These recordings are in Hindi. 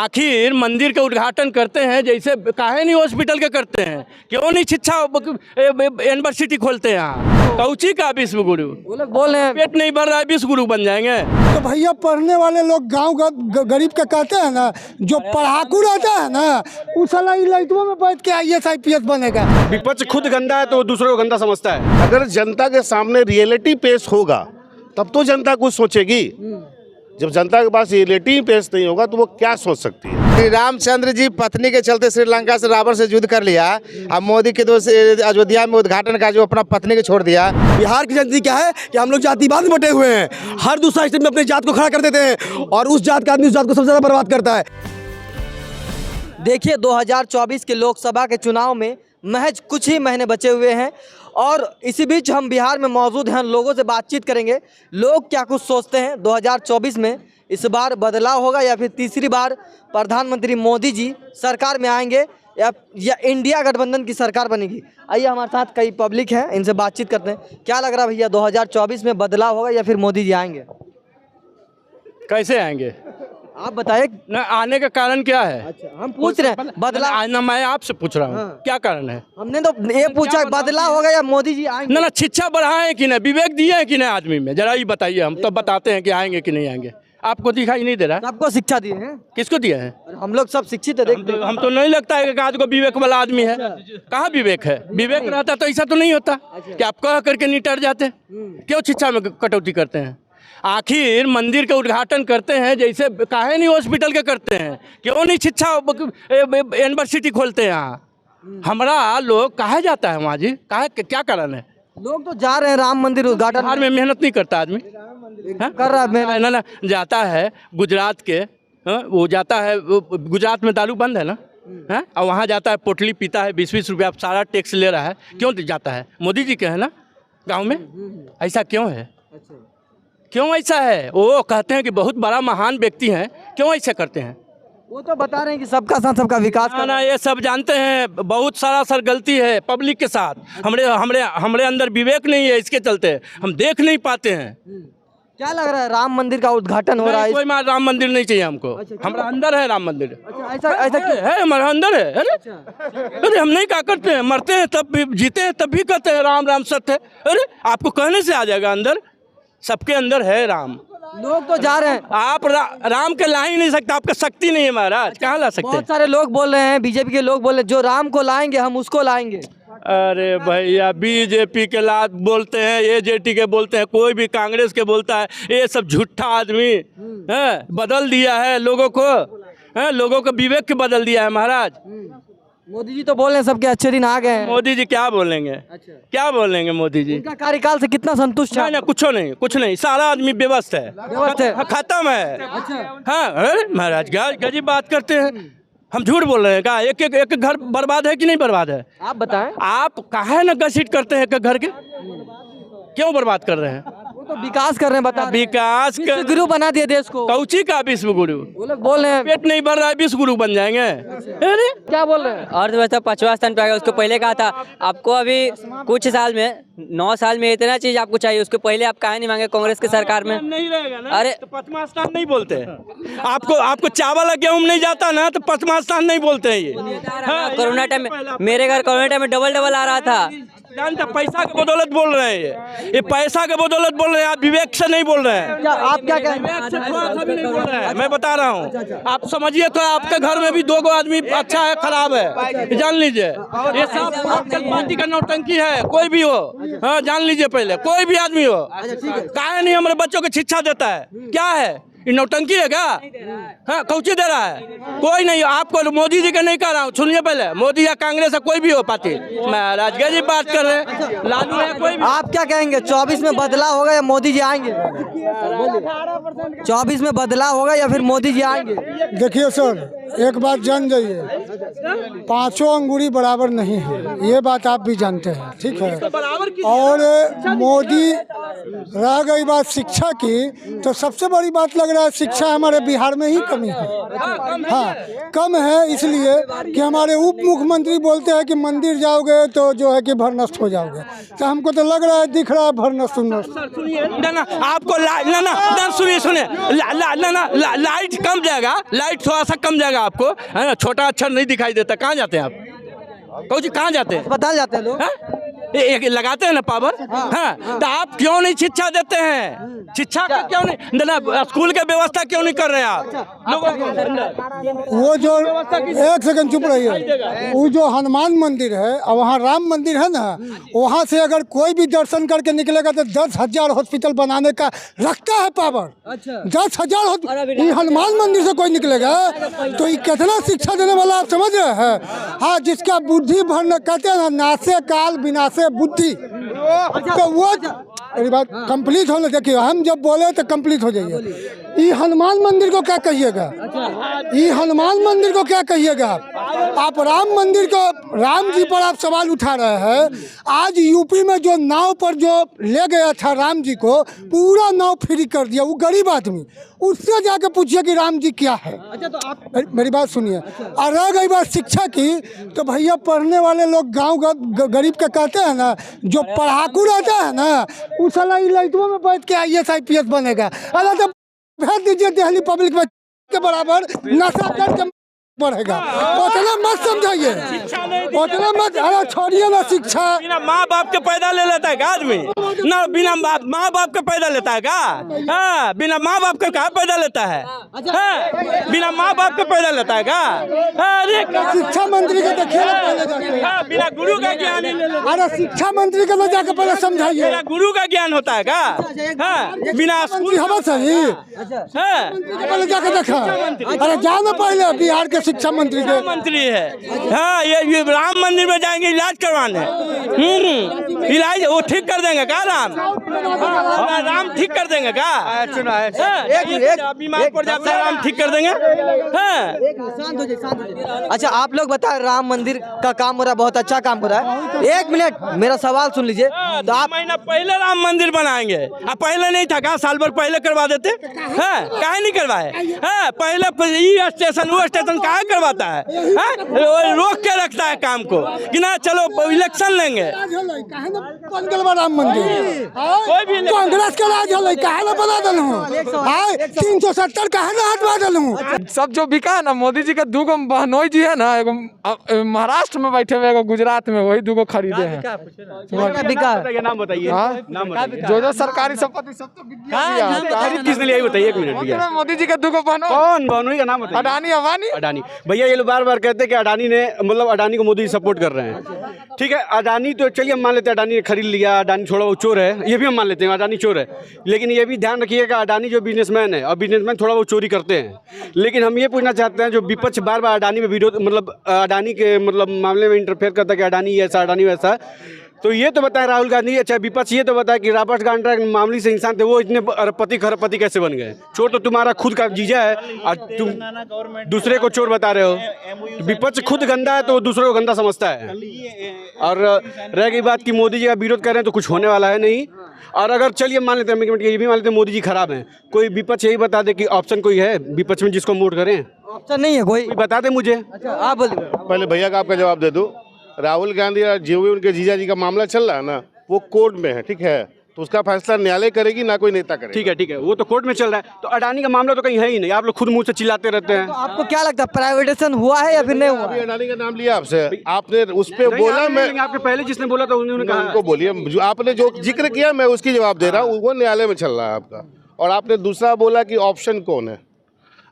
आखिर मंदिर का उद्घाटन करते हैं जैसे काहे नहीं हॉस्पिटल के करते हैं, क्यों नहीं शिक्षा यूनिवर्सिटी खोलते हैं यहाँ? कौची का विश्व गुरु वो लोग बोल रहे हैं पेट नहीं भर रहा है, विश्व गुरु बन जाएंगे। तो भैया पढ़ने वाले लोग गांव गरीब के कहते हैं ना, जो पढ़ाकू रहता है ना उस साला इलाइटों में बैठ के IAS IPS बनेगा। विपक्ष खुद गंदा है तो दूसरों को गंदा समझता है। अगर जनता के सामने रियलिटी पेश होगा तब तो जनता कुछ सोचेगी। जब जनता के पास रियलिटी पेश नहीं होगा तो वो क्या सोच सकती है। श्री रामचंद्र जी पत्नी के चलते श्रीलंका से रावण से युद्ध कर लिया। अब मोदी के दोस्त अयोध्या में उद्घाटन का जो अपना पत्नी को छोड़ दिया। बिहार की जनता क्या है कि हम लोग जातिवाद में बटे हुए हैं, हर दूसरा स्टेट में अपने जात को खड़ा कर देते हैं और उस जात का आदमी उस जात को सबसे ज्यादा बर्बाद करता है। देखिए 2024 के लोकसभा के चुनाव में महज कुछ ही महीने बचे हुए हैं और इसी बीच हम बिहार में मौजूद हैं, लोगों से बातचीत करेंगे। लोग क्या कुछ सोचते हैं 2024 में इस बार बदलाव होगा या फिर तीसरी बार प्रधानमंत्री मोदी जी सरकार में आएंगे या इंडिया गठबंधन की सरकार बनेगी। आइए हमारे साथ कई पब्लिक है, इनसे बातचीत करते हैं। क्या लग रहा है भैया 2024 में बदलाव होगा या फिर मोदी जी आएंगे? कैसे आएंगे आप बताइए ना, आने का कारण क्या है? अच्छा हम पूछ रहे हैं बदलाव ना, मैं आपसे पूछ रहा हूँ हाँ। क्या कारण है? हमने तो ये पूछा बदलाव होगा या मोदी जी आएंगे। ना शिक्षा बढ़ाएं कि नहीं, विवेक दिए हैं कि नहीं आदमी में, जरा ये बताइए। हम तो बताते हैं कि आएंगे कि नहीं आएंगे, आपको दिखाई नहीं दे रहा? सबको शिक्षा दिए हैं। किसको दिए हैं? हम लोग सब शिक्षित है। हम तो नहीं लगता है कि आज को विवेक वाला आदमी है। कहाँ विवेक है? विवेक रहता तो ऐसा तो नहीं होता कि आप कह करके निटर जाते। क्यों शिक्षा में कटौती करते हैं? आखिर मंदिर का उद्घाटन करते हैं जैसे काहे नहीं हॉस्पिटल के करते हैं, क्यों नहीं शिक्षा यूनिवर्सिटी खोलते हैं यहाँ? हमारा लोग काहे जाता है वहाँ जी? काहे क्या कारण है? लोग तो जा रहे हैं राम मंदिर उद्घाटन बिहार में मेहनत नहीं करता आदमी कर रहा है। ना जाता है गुजरात के, वो जाता है, गुजरात में दारू बंद है ना, है? और वहाँ जाता है पोटली पीता है, 20-20 रुपया सारा टैक्स ले रहा है। क्यों जाता है? मोदी जी के है ना गांव में। ऐसा क्यों है? क्यों ऐसा है? वो कहते हैं कि बहुत बड़ा महान व्यक्ति हैं, क्यों ऐसा करते हैं? वो तो बता रहे हैं कि सबका साथ सबका विकास करना। ये सब जानते हैं, बहुत सारा सर गलती है पब्लिक के साथ। हमरे अंदर विवेक नहीं है, इसके चलते हम देख नहीं पाते हैं। क्या लग रहा है राम मंदिर का उद्घाटन हो रहा है? कोई राम मंदिर नहीं चाहिए हमको। हमारा अंदर है राम मंदिर। ऐसा है हमारा अंदर है। अरे हम नहीं क्या करते हैं, मरते हैं तब भी, जीते हैं तब भी कहते हैं राम राम सत्य है। अरे आपको कहने से आ जाएगा अंदर, सबके अंदर है राम। लोग तो जा रहे हैं। आप राम के ला ही नहीं सकते, आपका शक्ति नहीं है महाराज, कहाँ ला सकते? बहुत सारे लोग बोल रहे हैं, बीजेपी के लोग बोल रहे हैं जो राम को लाएंगे हम उसको लाएंगे। अरे भैया बीजेपी के लात बोलते हैं, AJT के बोलते हैं, कोई भी कांग्रेस के बोलता है, ये सब झूठा आदमी है। बदल दिया है लोगों को, है लोगों को विवेक के बदल दिया है महाराज। मोदी जी तो बोल रहे हैं सबके अच्छे दिन आ गए हैं। मोदी जी क्या बोलेंगे? अच्छा। क्या बोलेंगे मोदी जी? उनका कार्यकाल से कितना संतुष्ट है? ना कुछ नहीं, कुछ नहीं, सारा आदमी व्यवस्थ है, खत्म है। अच्छा। हाँ अरे महाराज गजब बात करते हैं। हम झूठ बोल रहे हैं क्या? एक घर बर्बाद है कि नहीं बर्बाद है? आप बताएं। आप काहे न घसीट करते हैं घर के? क्यों बर्बाद कर रहे हैं? वो तो विकास कर रहे हैं। बता विकास विश्व गुरु बना दिया देश को। कौची का विश्व गुरु? वो लोग बोल रहे हैं पेट नहीं भर रहा है, विश्व गुरु बन जाएंगे। अरे क्या बोल रहे हैं? अर्थव्यवस्था 5वां स्थान पे आ गया। उसको पहले कहा था आपको अभी कुछ साल में 9 साल में इतना चीज आपको चाहिए, उसके पहले आप काहे नहीं मांगे कांग्रेस की सरकार में? नहीं रहेगा ना। अरे तो 5वां स्थान नहीं बोलते। आपको चावल गेहूं नहीं जाता ना तो 5वां स्थान नहीं बोलते हैं ये। कोरोना टाइम में मेरे घर कोरोना टाइम में डबल आ रहा था। जानता पैसा के बदौलत बोल रहे हैं, ये पैसा के बदौलत बोल रहे हैं, आप विवेक से नहीं बोल रहे हैं। क्या आप क्या कहेंगे? थोड़ा सा भी नहीं बोल रहे हैं, मैं बता रहा हूँ। आप समझिए तो आपके घर में भी 2 आदमी अच्छा है खराब है, जान लीजिए। ये सब पार्टी का नौटंकी है, कोई भी हो। हाँ जान लीजिए पहले, कोई भी आदमी हो। काहे नहीं हमारे बच्चों को शिक्षा देता है? क्या है ये नौटंकी है क्या? हाँ कौची दे रहा है? कोई नहीं। आपको मोदी जी का नहीं कह रहा हूँ, सुनिए पहले। मोदी या कांग्रेस है, कोई भी हो पार्टी, महाराज गजब बात कर रहे हैं। लालू है कोई भी। आप क्या कहेंगे 24 में बदलाव होगा या मोदी जी आएंगे? 24 में बदलाव होगा या फिर मोदी जी आएंगे? देखिए सर, एक बात जान जाइए, पांचों अंगूरी बराबर नहीं है, ये बात आप भी जानते हैं, ठीक है। और मोदी, रह गई बात शिक्षा की, तो सबसे बड़ी बात लग रहा है शिक्षा हमारे बिहार में ही कमी है। हाँ, कम है, इसलिए कि हमारे उप मुख्यमंत्री बोलते हैं कि मंदिर जाओगे तो जो है कि भरनष्ट हो जाओगे, तो हमको तो लग रहा है, दिख रहा है भरनष्ट उन्नष्ट। ना आपको सुनिए लाइट कम जाएगा, लाइट थोड़ा सा कम जाएगा आपको, है ना, छोटा अक्षर नहीं दिखाई देता। कहाँ जाते हैं आप? कहो जी, कहाँ जाते हैं? अस्पताल जाते हैं लोग, एक लगाते हैं ना पावर। हाँ, तो आप क्यों नहीं शिक्षा देते हैं? शिक्षा का क्यों नहीं ना, स्कूल के व्यवस्था क्यों नहीं कर रहे हैं आप लोगों को? वो जो, एक सेकंड चुप रहिए, वो जो हनुमान मंदिर है और वहाँ राम मंदिर है ना, वहाँ से अगर कोई भी दर्शन करके निकलेगा तो 10,000 हॉस्पिटल बनाने का रखता है पावर। 10,000 ये हनुमान मंदिर से कोई निकलेगा तो ये कितना शिक्षा देने वाला आप समझ रहे हैं? हाँ, जिसका बुद्धि भरना कहते हैं ना, नासे काल विनाशे बुद्धि, तो वो मेरी बात कंप्लीट होने, देखिए हम जब बोले तो कंप्लीट हो जाइए। ये हनुमान मंदिर को क्या कहिएगा? ये हनुमान मंदिर को क्या कहिएगा आप राम मंदिर को, राम जी पर आप सवाल उठा रहे हैं। आज यूपी में जो नाव पर जो ले गया था राम जी को, पूरा नाव फ्री कर दिया, वो गरीब आदमी, उससे जाके पूछिए कि राम जी क्या है। तो आप मेरी बात सुनिए। और रह गई बात शिक्षा की, तो भैया पढ़ने वाले लोग गांव गरीब के कहते हैं ना, जो पढ़ाकू रहता है ना, उस साला लाइटों में बैठ के IAS IPS बनेगा। अरे तो भेज दीजिए दिल्ली पब्लिक में के बराबर नशा करके बढ़ेगा, उतना मत समझाइए, उतना मत। अरे छोड़िए ना शिक्षा। बिना माँ बाप के पैदा ले लेता है क्या आदमी? ना बिना माँ बाप के पैदा लेता है क्या? हाँ, बिना माँ बाप के कहाँ पैदा लेता है? हाँ, बिना माँ बाप के पैदा लेता है क्या? अरे शिक्षा मंत्री को देखिए पहले जाके। हाँ, बिना गुरु का ज्ञान ही ले लेता अरे शिक्षा मंत्री को जाके पहले समझाइए। बिना गुरु का ज्ञान होता है क्या? हाँ, बिना स्कूल हवा सही हाँ, पहले जाके देखा। अरे जाना पहले बिहार के शिक्षा मंत्री के मंत्री है। हाँ, ये राम मंदिर में जाएंगे इलाज करवाने। इलाज वो ठीक कर देंगे क्या? राम ठीक कर देंगे क्या? बीमार पड़ जाता है, राम ठीक कर देंगे। हाँ, अच्छा, आप लोग बताएं, राम मंदिर का काम हो रहा है, बहुत अच्छा काम हो रहा है। एक मिनट, मेरा सवाल सुन लीजिए। तो आप महीना पहले राम मंदिर बनाएंगे, अब पहले नहीं था क्या? साल भर पहले करवा देते। हाँ, काहे नहीं करवाए? हाँ, पहले ये स्टेशन वो स्टेशन काहे करवाता है? हाँ, रोक के रखता है काम को कि ना चलो इलेक्शन लेंगे। राम मंदिर कांग्रेस के राज है, काहे ना बना दलूं? 370 काहे ना हटवा दलूं? सब जो बिका है ना, मोदी जी के दूगो बहनोई जी है ना, एगो महाराष्ट्र में बैठे हुए, एगो गुजरात में, वही दूगो खरीदे हैं। बिका नाम बताइए। जो सरकारी संपत्ति सब तो बिक गया। किसने लिया बताइए? एक मिनट, मोदी जी के दूगो बहनोई। कौन बहनोई का नाम बताइए? अडानी अंबानी। अडानी भैया, ये लोग बार बार कहते हैं कि अडानी ने, मतलब अडानी को मोदी सपोर्ट कर रहे हैं। ठीक है, अडानी तो चलिए हम मान लेते हैं अडानी ने खरीद लिया, अडानी थोड़ा वो चोर है, ये भी हम मान लेते हैं अडानी चोर है। लेकिन ये भी ध्यान रखिएगा, अडानी जो बिजनेसमैन है, और बिजनेसमैन थोड़ा वो चोरी करते हैं। लेकिन हम ये पूछना चाहते हैं, जो विपक्ष बार बार अडानी में विरोध, मतलब अडानी के मतलब मामले में इंटरफेयर करता है कि अडानी ऐसा अडानी वैसा, तो ये तो बताए राहुल गांधी, अच्छा विपक्ष ये तो बताए कि रॉबर्ट वाड्रा मामूली से इंसान थे, वो इतने अरबपति खरबपति कैसे बन गए? चोर तो तुम्हारा खुद का जीजा है और तुम दूसरे को चोर बता रहे हो। विपक्ष खुद गंदा है तो वो दूसरे को गंदा समझता है। और रह गई बात कि मोदी जी का विरोध कर रहे हैं तो कुछ होने वाला है नहीं। और अगर चलिए मान लेते हैं, ये भी मान लेते हैं मोदी जी खराब हैं, कोई विपक्ष यही बता दे कि ऑप्शन कोई है विपक्ष में जिसको वोट करें? ऑप्शन नहीं है कोई, बता दे मुझे। अच्छा आप बोलिए। पहले भैया का आपका जवाब दे दूं। राहुल गांधी और जो भी उनके जीजा जी का मामला चल रहा है ना, वो कोर्ट में है, ठीक है, तो उसका फैसला न्यायालय करेगी, ना कोई नेता करेगा। ठीक है, वो तो कोर्ट में चल रहा है। तो अडानी का मामला तो कहीं है ही नहीं, आप लोग खुद मुंह से चिल्लाते रहते हैं। तो आपको क्या लगता है, प्राइवेटाइजेशन हुआ है या फिर नहीं हुआ? अभी अडानी का नाम लिया आपसे, आपने उस पर बोला, मैं आपके पहले जिसने बोला था उन्होंने कहा, उनको बोलिए, जो आपने जो जिक्र किया मैं उसकी जवाब दे रहा हूँ, वो न्यायालय में चल रहा है आपका। और आपने दूसरा बोला कि ऑप्शन कौन है।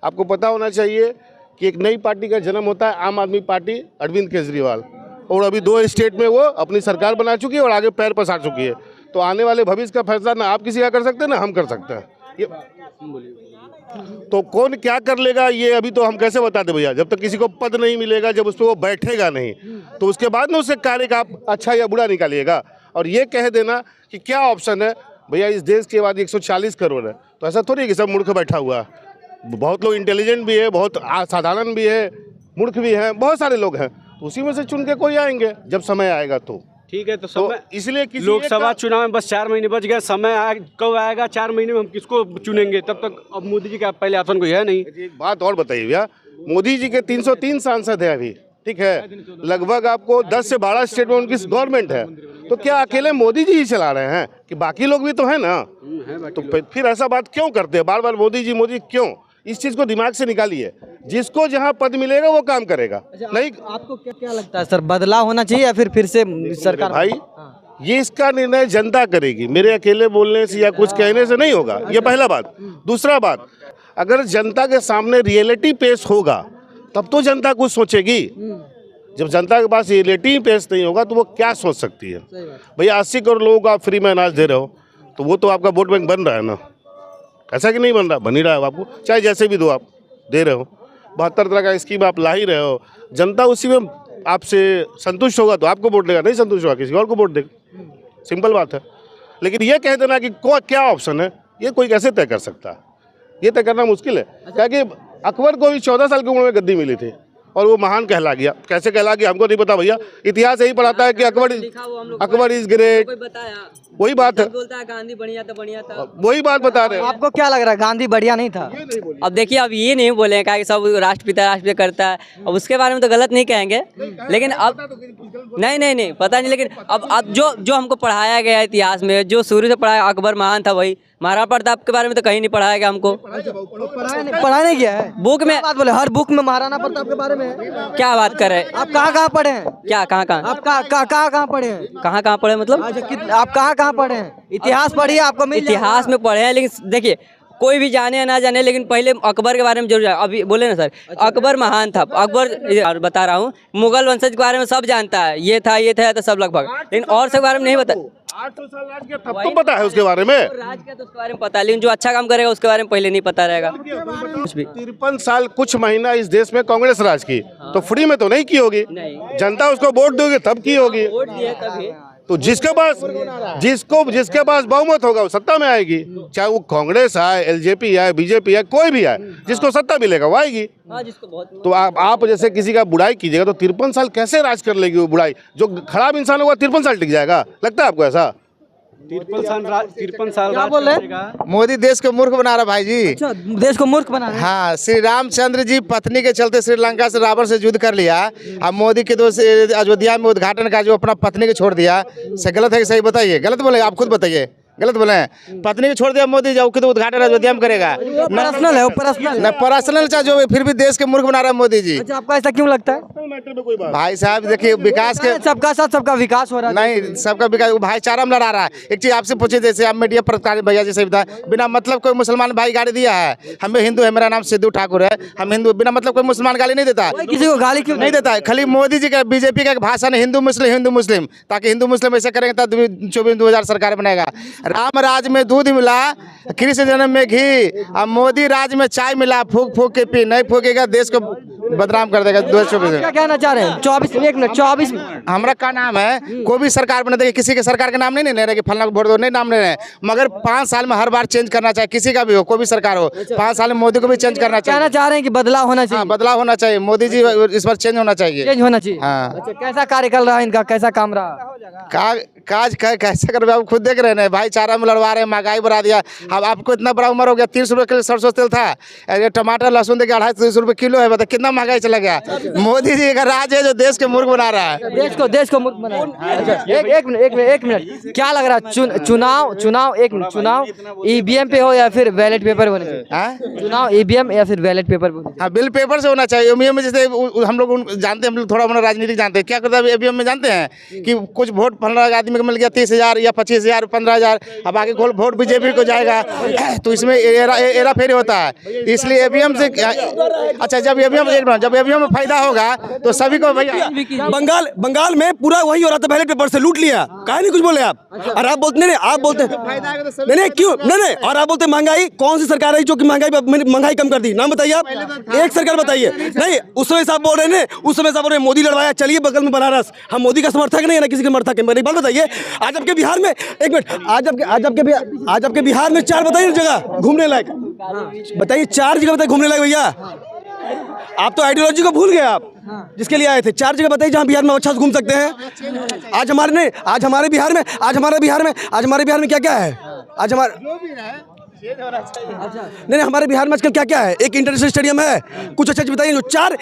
आपको पता होना चाहिए कि एक नई पार्टी का जन्म होता है, आम आदमी पार्टी, अरविंद केजरीवाल, और अभी 2 स्टेट में वो अपनी सरकार बना चुकी है और आगे पैर पसार चुकी है। तो आने वाले भविष्य का फैसला ना आप किसी का कर सकते हैं, ना हम कर सकते हैं। ये तो कौन क्या कर लेगा ये अभी तो हम कैसे बता दें भैया, जब तक किसी को पद नहीं मिलेगा, जब उस पर वो बैठेगा नहीं, तो उसके बाद ना उससे कार्य का आप अच्छा या बुरा निकालिएगा। और ये कह देना कि क्या ऑप्शन है भैया, इस देश की आबादी 140 करोड़ है, तो ऐसा थोड़ी है कि सब मूर्ख बैठा हुआ है। बहुत लोग इंटेलिजेंट भी है, बहुत साधारण भी है, मूर्ख भी हैं, बहुत सारे लोग हैं, तो उसी में से चुन के कोई आएंगे जब समय आएगा तो। ठीक है, तो समय इसलिए किसी लोकसभा चुनाव में बस 4 महीने बच गए, समय कब आएगा 4 महीने में हम किसको चुनेंगे? तब तक अब मोदी जी का पहले आसन कोई है नहीं। एक बात और बताइए भैया, मोदी जी के 303 सांसद है अभी, ठीक है, लगभग आपको 10 से 12 स्टेट में उनकी गवर्नमेंट है, तो क्या अकेले मोदी जी ही चला रहे हैं कि बाकी लोग भी तो है ना? तो फिर ऐसा बात क्यों करते हैं बार बार मोदी जी क्यों? इस चीज को दिमाग से निकालिए, जिसको जहां पद मिलेगा वो काम करेगा। नहीं, आपको क्या लगता है सर, बदलाव होना चाहिए या फिर से सरकार? भाई ये इसका निर्णय जनता करेगी, मेरे अकेले बोलने से या कुछ कहने से नहीं होगा, ये पहला बात। दूसरा बात, अगर जनता के सामने रियलिटी पेश होगा तब तो जनता कुछ सोचेगी। जब जनता के पास रियलिटी पेश नहीं होगा तो वो क्या सोच सकती है? भैया 80 करोड़ लोगों को आप फ्री में अनाज दे रहे हो, तो वो तो आपका वोट बैंक बन रहा है ना, ऐसा कि नहीं बन रहा? बन ही रहा है आपको, चाहे जैसे भी दो आप दे रहे हो, 72 तरह का स्कीम आप ला ही रहे हो, जनता उसी में आपसे संतुष्ट होगा तो आपको वोट देगा, नहीं संतुष्ट होगा किसी और को वोट देगा, सिंपल बात है। लेकिन ये कह देना कि क्या ऑप्शन है, ये कोई कैसे तय कर सकता है? ये तय करना मुश्किल है, क्योंकि अकबर को भी 14 साल की उम्र में गद्दी मिली थी और वो महान कहला गया। कैसे कहला गया हमको नहीं पता भैया, इतिहास यही पढ़ाता है कि अकबर इज ग्रेट, वही बात है, गांधी बढ़िया था, वही बात बता रहे हैं। आपको क्या लग रहा है, गांधी बढ़िया नहीं था? अब देखिए, अब ये नहीं बोले कि सब राष्ट्रपिता करता है, अब उसके बारे में तो गलत नहीं कहेंगे, लेकिन अब नहीं पता नहीं, लेकिन अब जो हमको पढ़ाया गया इतिहास में, जो शुरू से पढ़ाया अकबर महान था, वही महाराणा प्रताप के बारे में तो कहीं नहीं पढ़ाया गया हमको। पढ़ा नहीं गया है बुक में, बात बोले हर बुक में महाराणा प्रताप के बारे में क्या बात कर रहे हैं आप? कहाँ पढ़े हैं? क्या कहाँ आप कहाँ पढ़े हैं? कहाँ पढ़े मतलब? आप कहाँ पढ़े हैं? इतिहास पढ़िए, आपको मिल जाएगा। इतिहास में पढ़े हैं, लेकिन देखिए कोई भी जाने या ना जाने, लेकिन पहले अकबर के बारे में जरूर जाने। अभी बोले ना सर, अकबर महान था, अकबर बता रहा हूँ, मुगल वंशज के बारे में सब जानता है, ये था तो सब लगभग, लेकिन और सब बारे में नहीं पता। 8 साल राज किया तब तो पता है उसके बारे में, राज किया तो उसके बारे में पता है, लेकिन जो अच्छा काम करेगा उसके बारे में पहले नहीं पता रहेगा कुछ भी। 53 साल कुछ महीना इस देश में कांग्रेस राज की, तो फ्री में तो नहीं की होगी, जनता उसको वोट दोगे तब की होगी। वोट दिए तभी तो जिसके पास बहुमत होगा वो सत्ता में आएगी, चाहे वो कांग्रेस आए, एलजेपी आए, बीजेपी आए, कोई भी आए, जिसको सत्ता मिलेगा वो आएगी। तो आप जैसे किसी का बुराई कीजिएगा तो 53 साल कैसे राज कर लेगी वो बुराई? जो खराब इंसान होगा 53 साल टिक जाएगा, लगता है आपको ऐसा? 53 साल क्या बोल रहे? मोदी देश को मूर्ख बना रहा भाई जी। अच्छा, देश को मूर्ख बना रहे हैं। हाँ, श्री रामचंद्र जी पत्नी के चलते श्रीलंका से रावण से युद्ध कर लिया, अब मोदी के दोस्त अयोध्या में उद्घाटन का जो अपना पत्नी को छोड़ दिया, से गलत है कि सही बताइए? गलत बोले, आप खुद बताइए, गलत बोले हैं। पत्नी को छोड़ दिया मोदी, जो तो उद्घाटन अयोध्या में करेगा, पर्सनल है, पर्सनल चाहे जो फिर भी देश के मूर्ख बना रहा है मोदी जी। अच्छा, आपको ऐसा क्यों लगता है? भाई साहब देखिए, विकास के सबका साथ सबका विकास हो रहा है। नहीं, सबका विकास भाईचारा में लड़ा रहा है। एक चीज आपसे पूछे, जैसे आप मीडिया पत्रकार भैया जैसे बताए, बिना मतलब कोई मुसलमान भाई गाली दिया है? हमें हिंदू है, मेरा नाम सिद्धू ठाकुर है, हम हिंदू, बिना मतलब कोई मुसलमान गाली नहीं देता, किसी को गाली क्यों नहीं देता है? खाली मोदी जी का, बीजेपी का एक भाषण है हिंदू मुस्लिम, ताकि हिंदू मुस्लिम ऐसे करेंगे तब 24-2000 सरकार बनेगा। राम राज में दूध मिला, कृष्ण जन्म में घी, अब मोदी राज में चाय मिला, फूक फूक के पी, नहीं फूकेगा देश को बदनाम कर देगा। 2024 क्या कहना चाह रहे हैं? 24 हमारा क्या नाम है, कोई भी सरकार बने देगी, किसी के सरकार का नाम नहीं ले रहे कि फलना को वोट दो, नहीं नाम ले रहे हैं, मगर 5 साल में हर बार चेंज करना चाहिए, किसी का भी हो, कोई भी सरकार हो, 5 साल में मोदी को भी चेंज करना चाहिए। कहना चाह रहे हैं कि बदलाव होना चाहिए। हाँ, बदलाव होना चाहिए, मोदी जी इस बार चेंज होना चाहिए, चेंज होना चाहिए। हाँ। अच्छा, कैसा कार्यकाल रहा इनका, कैसा काम रहा? काज कैसे कर, आप खुद देख रहे हैं, भाईचारा में लड़वा रहे हैं, महंगाई बढ़ा दिया। अब आपको इतना बड़ा उम्र हो गया, 30 रुपये किलो सरसों तेल था, टमाटर लहसुन देखिए 250 रुपये किलो है, बताए कितना महंगाई चला गया। मोदी जी का राज है जो देश के मूर्ख बना रहा है, देश को मूर्ख बना रहा है। एक मिनट, क्या लग रहा है चुनाव ईवीएम पे हो या फिर बैलेट पेपर होने चाहिए? चुनाव ईवीएम या फिर बैलेट पेपर? हाँ, बिल पेपर से होना चाहिए। ईवीएम में जैसे हम लोग जानते हैं, हम लोग थोड़ा मोड़ा राजनीति जानते हैं, क्या करता है ईवीएम में जानते हैं कि कुछ वोट 15 आदमी को मिल गया 30,000 या 25,000 15,000, अब आगे वोट बीजेपी को जाएगा, तो इसमें एरा फेरी होता है, इसलिए ईवीएम से। अच्छा, जब ईवीएम में फायदा होगा तो सभी को भैया बंगाल में पूरा वही हो रहा था, बैलेट पेपर से लूट लिया। काहे नहीं कुछ बोले आप? और आप बोलते नहीं, आप बोलते नहीं क्यों नहीं, और आप बोलते महंगाई। कौन सी सरकार है जो कि महंगाई कम कर दी? नाम बताइए आप, एक सरकार बताइए। नहीं, उस समय साहब बोल रहे हैं, उस समय साहब बोल रहे मोदी लड़वाया, चलिए बगल में बनारस। हम मोदी का समर्थक नहीं है ना किसी के समर्थक है। मेरी बात बताइए, आज आपके बिहार में, एक मिनट, आज आपके बिहार में 4 बताइए जगह घूमने लायक, बताइए 4 जगह बताइए घूमने लायक भैया। आप तो आइडियोलॉजी को भूल गए आप, जिसके लिए आए थे। 4 जगह बताइए जहाँ बिहार में अच्छा से घूम सकते हैं। आज हमारे बिहार में क्या क्या है? आज नहीं, हमारे बिहार में आजकल क्या क्या है? एक इंटरनेशनल स्टेडियम है, कुछ अच्छा बताइए। जो चार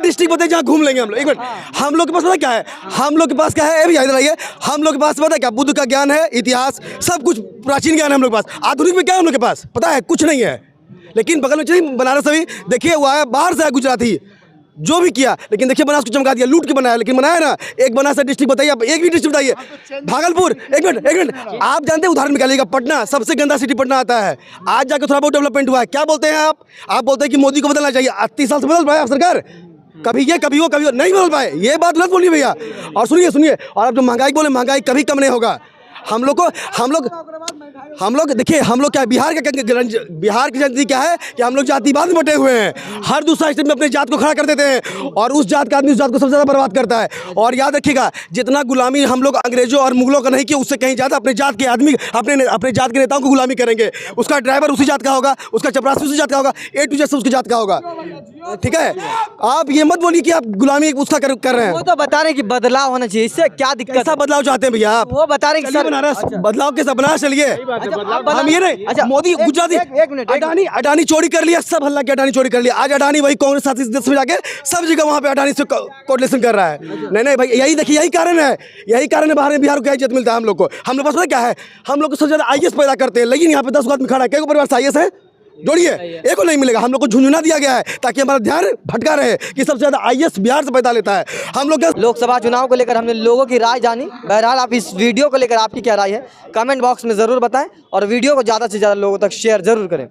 डिस्ट्रिक्ट बताइए जहाँ घूम लेंगे हम लोग। एक मिनट, हम लोग के पास पता क्या है? हम लोग के पास क्या है? इधर आइए। हम लोग के पास पता है क्या? बुद्ध का ज्ञान है, इतिहास, सब कुछ प्राचीन ज्ञान है हम लोग के पास। आधुनिक में क्या है हम लोग के पास? पता है? कुछ नहीं है। लेकिन बगल में चलिए बनारस अभी देखिए, वो आया बाहर से, आया गुजराती, जो भी किया, लेकिन देखिए बनारस को चमका दिया, लूट के बनाया। लेकिन बनाया ना, एक बनारस डिस्ट्रिक्ट बताइए आप, एक भी डिस्ट्रिक्ट बताइए। भागलपुर, एक मिनट, आप जानते हैं, उदाहरण निकालिएगा, पटना, सबसे गंदा सिटी पटना आता है। आज जाकर थोड़ा बहुत डेवलपमेंट हुआ है। क्या बोलते हैं आप बोलते हैं कि मोदी को बदलना चाहिए। 30 साल से बदल पाए आप सरकार? कभी ये कभी वो नहीं बदल पाए। ये बात गलत बोलिए भैया। और सुनिए, और आप जो महंगाई बोले, महंगाई कभी कम नहीं होगा। हम लोग देखिए, हम लोग क्या, बिहार की जनता क्या है कि हम लोग जातिवाद में बटे हुए हैं। हर दूसरा स्टेट में अपने जात को खड़ा कर देते हैं, और उस जात का आदमी उस जात को सबसे ज़्यादा बर्बाद करता है। और याद रखिएगा, जितना गुलामी हम लोग अंग्रेजों और मुगलों का नहीं किया, उससे कहीं ज़्यादा अपने जात के आदमी अपने जात के नेताओं को गुलामी करेंगे। उसका ड्राइवर उसी जात का होगा, उसका चपरासी उसी जात का होगा, A to Z उसकी जात का होगा। ठीक है, आप ये मत बोलिए कि आप गुलामी उसका कर रहे हैं। वो तो बता रहे हैं कि बदलाव होना चाहिए, इससे क्या दिक्कत? कैसा बदलाव चाहते हैं भैया आप? वो बता रहे हैं कि बदलाव के सपना चलिए। हम ये नहीं, अच्छा, मोदी गुजराती, अडानी चोरी कर लिया, सब हल्ला के अडानी चोरी कर लिया। आज अडानी वही कांग्रेस शासित देश में जाके सब जगह वहां पे अडानी से कोऑर्डिनेशन कर रहा है। नहीं भाई, यही देखिए, यही कारण है बाहर में बिहार को क्या इज्जत मिलता है हम लोग को। हम लोग पास पता क्या है? हम लोग को सबसे ज्यादा IAS पैदा करते हैं, लेकिन यहाँ पे 10 आदमी खड़ा है। क्या परिवार से IAS है? जोड़िए, एक को नहीं मिलेगा। हम लोग को झुंझुना दिया गया है ताकि हमारा ध्यान भटका रहे कि सबसे ज्यादा IAS बिहार से पैदा लेता है। हम लोग लोकसभा चुनाव को लेकर हमने लोगों की राय जानी। बहरहाल, आप इस वीडियो को लेकर आपकी क्या राय है, कमेंट बॉक्स में ज़रूर बताएं, और वीडियो को ज़्यादा से ज़्यादा लोगों तक शेयर ज़रूर करें।